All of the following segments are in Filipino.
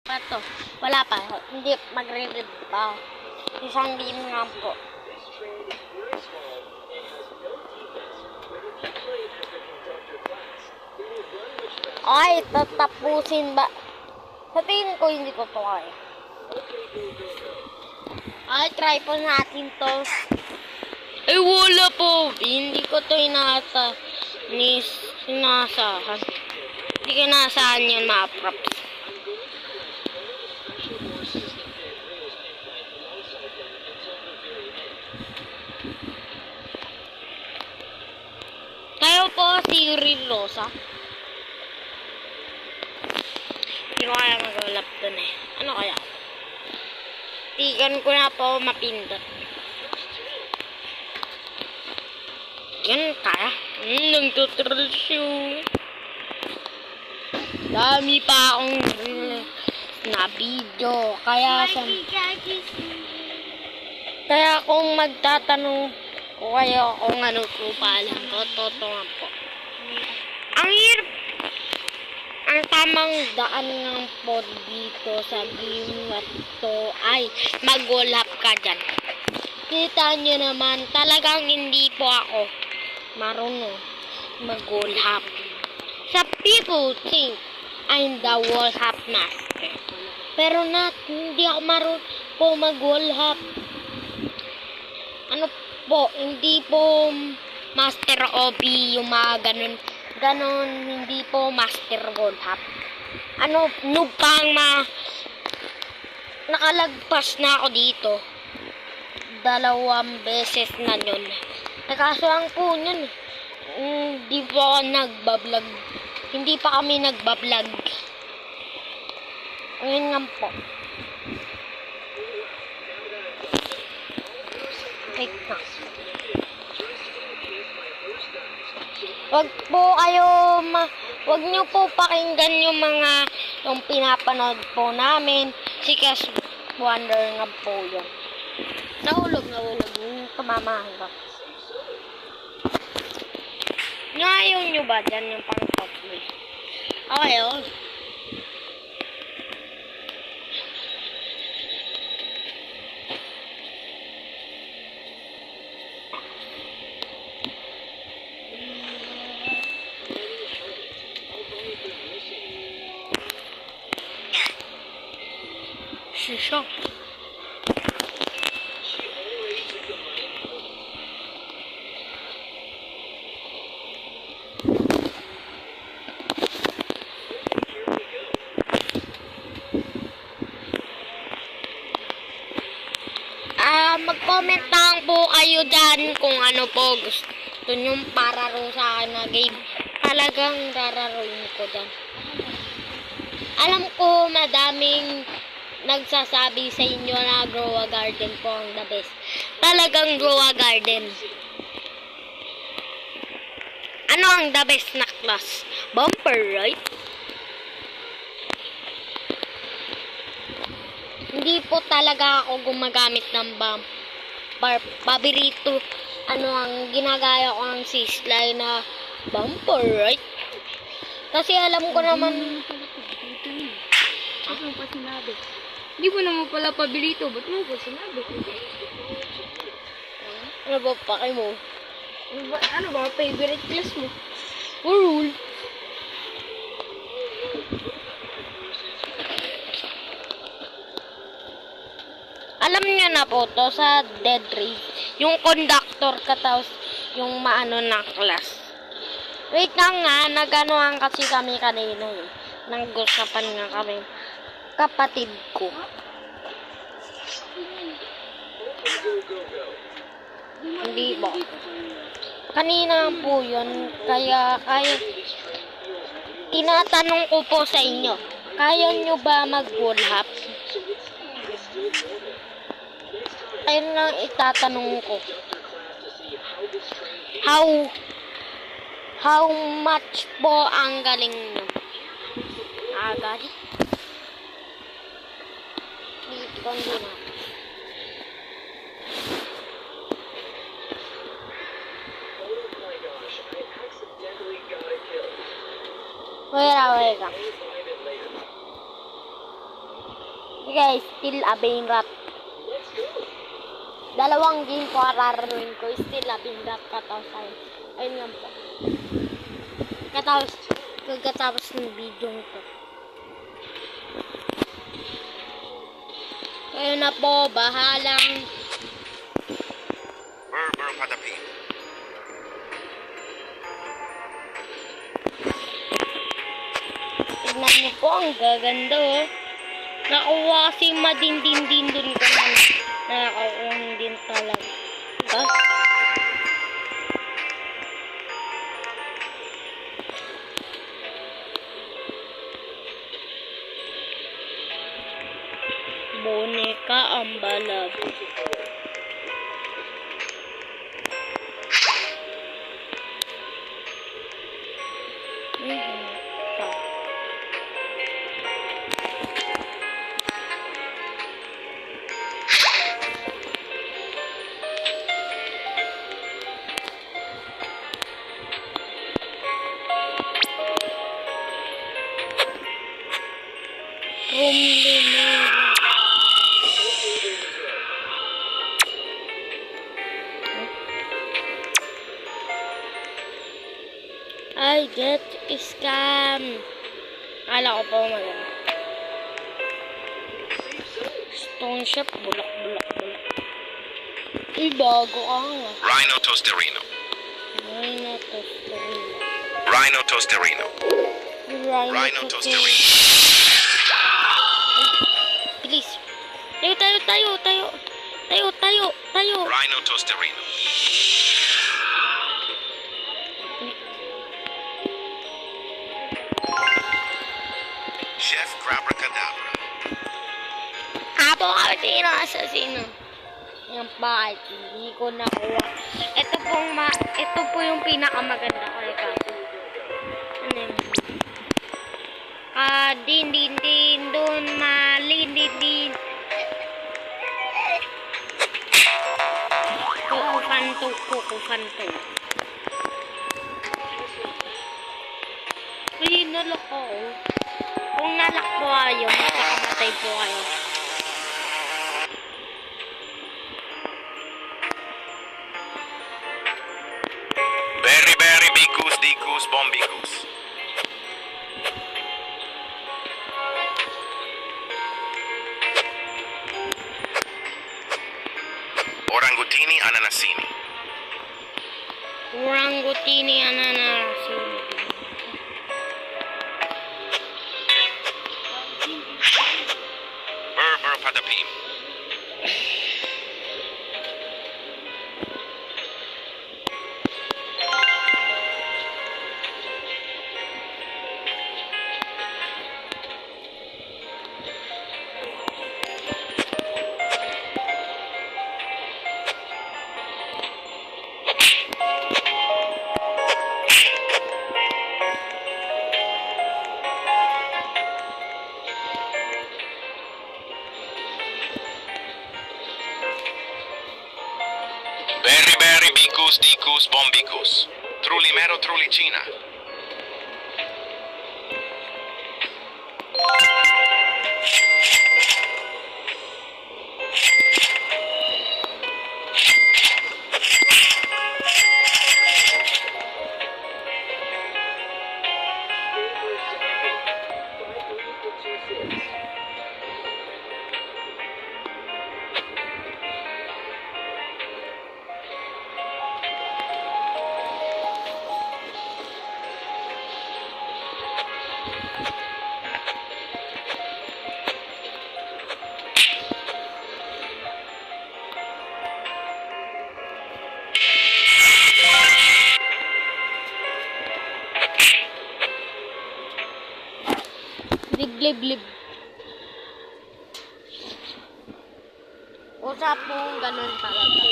Pa to. Wala pa. Hindi magre-read pa. Isang game nga po. Ay, tatapusin ba? Sa tingin ko hindi ko to kaya. Ay, try po natin to. Ay, wala po. Hindi ko to inasahan. Hindi ko inasahan yun, mga props. Tayo po si Rosa. Hindi ko kaya mag-ulap dun eh. Ano kaya? Tigan ko na po mapindot. Yan kaya. Nagtutrasyo. Dami pa akong na video. Kaya kung magtatanong ko kayo kung ano po paalam ko, totoo po. Ang hirap. Ang tamang daan ng po dito sa game na to ay mag-ulap ka dyan. Kita nyo naman, talagang hindi po ako marunong mag-ulap. Sa people think I'm the wall-hop master. Pero hindi ako marunong po mag-wall-hop. Ano po, hindi po master OB yung mga ganon, hindi po master wall-hop. Ano, noob pang nakalagpas na ako dito. 2 beses na yun. Kaso lang po yun, hindi po ako nagbablog. Hindi pa kami nagbablog. Ngayon nga po. Wait na. Wag nyo po pakinggan yung yung pinapanood po namin. Si Cash Wonder nga po yun. Nahulog. Tumamahan ba? Ayaw nyo ba dyan yung pang-top way? Okay, oh. Shisha. Mag-comment lang po kayo dyan kung ano po gusto nyo para rin sa akin na game. Talagang rararuin ko dyan. Alam ko madaming nagsasabi sa inyo na Grow a Garden po ang the best. Talagang Grow a Garden. Ano ang the best na class? Bumper, right? Hindi po talaga ako gumagamit ng paborito. Ano ang ginagaya ko ang sislay na bumper, right? Kasi alam ko naman. Ba't mo pa sinabi? Hindi mo naman pala paborito. Ba't mo pa sinabi? Ano ba pakay mo? Ano ba favorite class mo? Rule. Alam niyo na po to sa Dead Race. Yung conductor katapos yung maano na class. Wait lang nga, naganoan kasi kami kanina eh. Nag-usapan nga kami. Kapatid ko. Hindi ba? Kanina po yun. Kaya tinatanong ko po sa inyo. Kaya nyo ba mag-wall-hop? Ayun lang itatanong ko. How much po ang galing nyo? Agad? Dito ko hindi na. Wait lang. Guys, still a Bane Rat. Dalawang game po araruin ko. Still a Bane Rat. Katapos tayo. Ayun nga po. Katapos ng video ko. Kayo na po, bahalang Berber Patapim. tignan niyo po, ang gaganda oh. Nakuha kasi madindin-din dun ko na nakakuha din talaga. Diba? Boneka ang balag. I get scam. Akala ko pa maganda. Stone shop, bulak. Bago ka nga. Rhino Tosterino. Rhino Tosterino. Rhino Tosterino. Rhino Tosterino. Bilis. Tayo. Rhino Tosterino. Chef Crabra-Cadabra. Asasino. Yung bakit hindi ko nakuha. Ito po yung pinakamaganda ko ito. Ano yun? Din dun malin din. Kukufanto. Uy, nalak ko. Kung nalak po kayo, makakamatay po kayo. Berry Bicus Bombicus. Orangutini Ananasini. Orangutini ananasini. Berber Patapim. Berry Bicus Bombicus. Trulimero Trulicina. Liblib. Usap mo ganun talaga.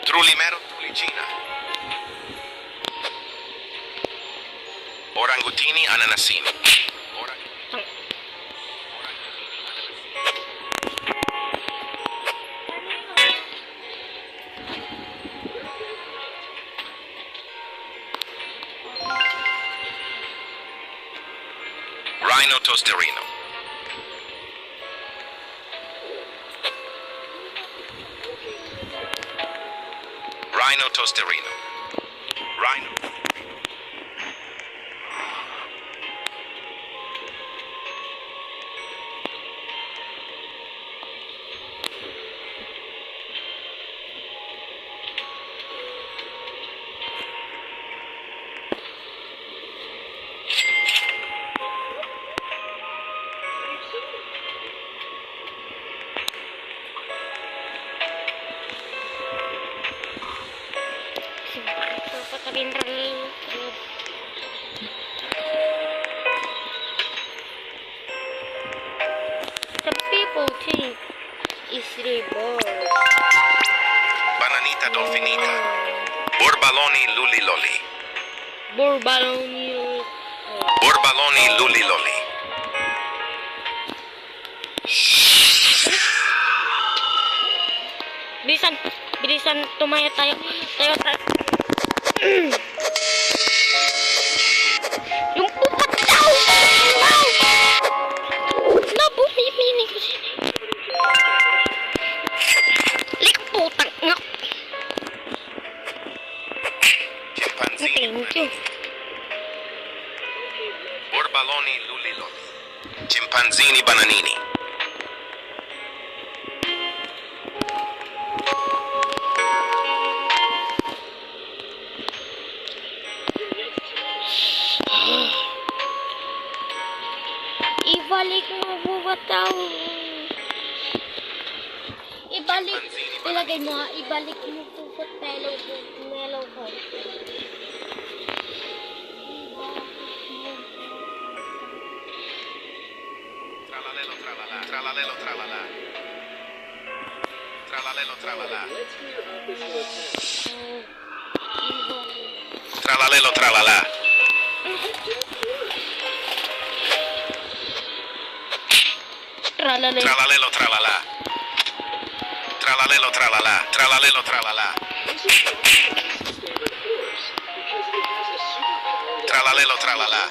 Trulimero Trulicina. Orangutini Ananasini. Rhino Tosterino. Rhino Tosterino. Rhino. Patarin rin. The people think is reborn. Bananita Dolfinita. Borbaloni Luliloli. Borbaloni. Borbaloni Luliloli. Bilisan, bilisan, tumaya tayo. Tayo. Yung pupat daw! Bumimini ko siya. Lik, putang nga. Chimpanzini. Thank you. Borbaloni Luliloli. Chimpanzini Bananini. Ibalik mo bubat daw. Ibalik. Ilagay mo ha. Ibalik mo bubat mellow ko. Mellow ko. Tralalelo tralala. Tralalelo tralala. Tralalelo tralala. Tralalelo tralala. Tralala. Tralalelo tralala. Tralalelo tralala. Tralalelo tralala. Tralalelo tralala.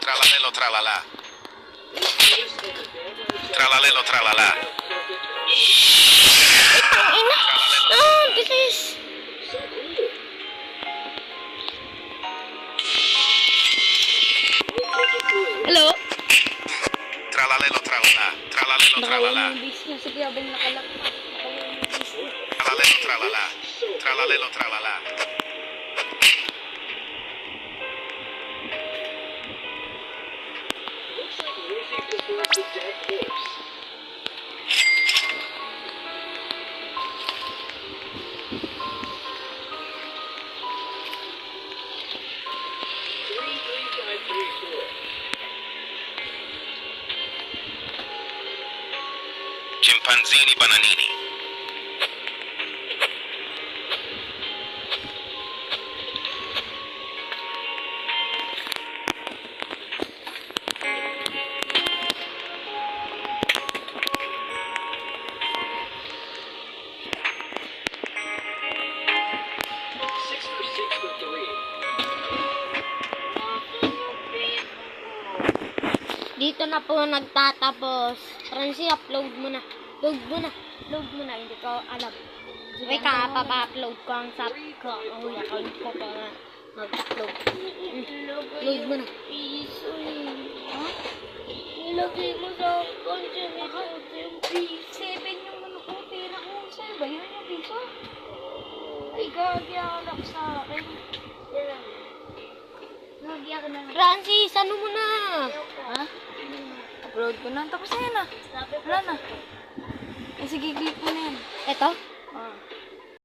Tralalelo tralala. Tralalelo tralala. Ina. Ah, bilis. Hello? Tralalelo tralala. Tralalelo tralala. business. Sige, abang nakalak. Tralalelo tralala. Tralalelo tralala. Chimpanzini Bananini. Dito na po nagtatapos. Francie, upload mo na. Load mo na. Load mo na. Hindi ko alam. May kapapa-upload ko ang sap ko. Oh, account ko para mag-upload. Load mo na. Piso eh. Ha? Nilagay mo sa account yun. Yung piso. 7 yung ano ko. Pera ko. Saan ba yun yung piso? Ay, gagyakalak sa akin. Nagyakan na. Francis, ano mo na? Ha? Upload ko na. Tapos na yan ah. Wala na. Eh, sige, click mo na yan. Ito?